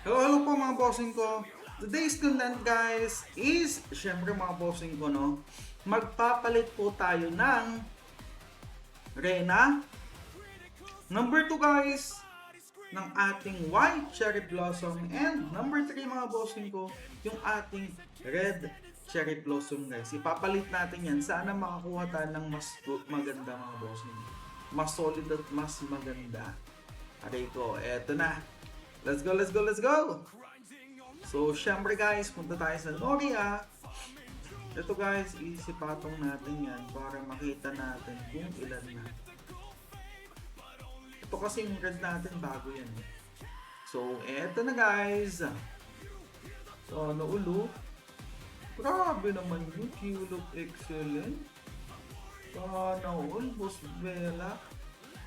Hello, hello po mga bossing ko. Today's content guys is, syempre mga bossing ko no, magpapalit po tayo ng Reyna. Number 2 guys, ng ating white cherry blossom. And number 3 mga bossing ko, yung ating red cherry blossom guys. Ipapalit natin yan. Sana makakuha tayo ng mas maganda mga bossing. Mas solid at mas maganda. Aray ko, eto na. Let's go, let's go, let's go! So, syempre guys, punta tayo sa Noria. Ito guys, isipatong natin yan para makita natin kung ilan na. Ito kasi yung red natin, bago yan. So, eto na guys. So, ano ulo? Grabe naman yun. You look excellent. Sana all, Boss Bella.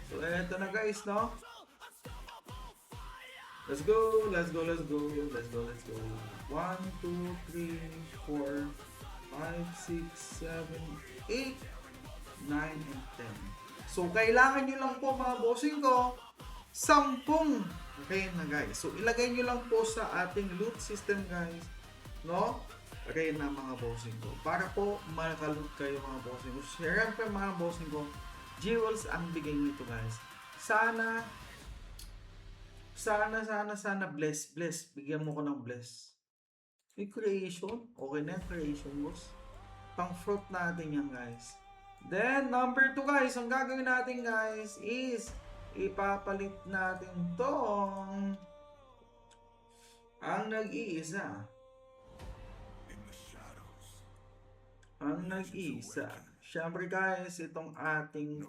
So, eto na guys, no? Let's go, let's go, let's go, let's go, let's go. 1, 2, 3, 4, 5, 6, 7, 8, 9, and 10. So, kailangan nyo lang po mga bossing ko, 10 Reyna guys. So, ilagay nyo lang po sa ating loot system guys. No? Reyna mga bossing ko. Para po makaloot kayo mga bossing ko. Siyempre mga bossing ko, jewels ang bigay nito guys. Sana bless. Bigyan mo ko ng bless. May creation. Okay na creation boss. Pang fruit natin yan guys. Then number 2 guys. Ang gagawin natin guys is ipapalit natin tong ang nag-iisa. Siyempre guys, itong ating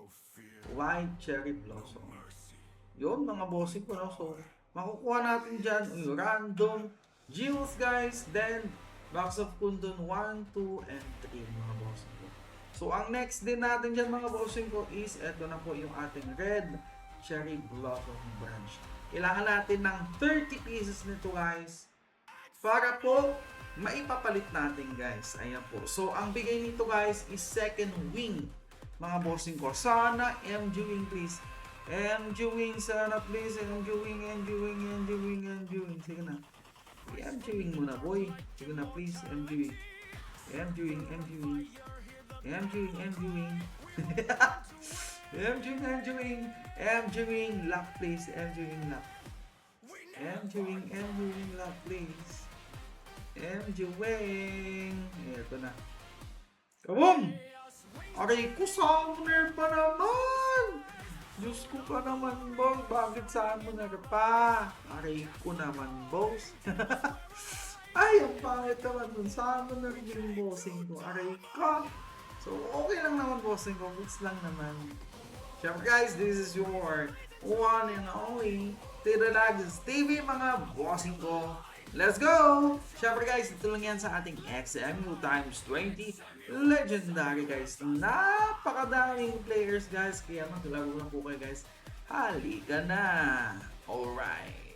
white cherry blossom. Yun mga bossing ko no. So, makukuha natin dyan yung random jewels guys. Then, box of kundon 1, 2, and 3 mga bossing ko. So, ang next din natin dyan mga bossing ko is eto na po yung ating red cherry blossom branch. Kailangan natin ng 30 pieces nito guys. Para po, maipapalit natin guys. Ayan po. So, ang bigay nito guys is second wing mga bossing ko. Sana MG wing please. MG wing sana please. MG wing. Sige na. MG wing muna boy. Sige na please. MG wing. MG wing. MG wing lock please. MG wing lock. MG wing lock please. MG wing. Ito na. Kaboom! Aray ko, summoner pa naman! Diyos ko ka naman, boss. Bakit summoner pa? Aray ko naman, boss. Ay, ang pangit naman dun. Summoner yung bossing ko. Aray ko. So, okay lang naman, bossing ko. Goods lang naman. Siyempre, guys, this is your one and only Tito Lags TV, mga bossing ko. Let's go! Siyempre guys, ito lang yan sa ating XMU times 20 legendary guys. Napakadaming players guys. Kaya maglalaro lang po kayo guys. Halika na! Alright!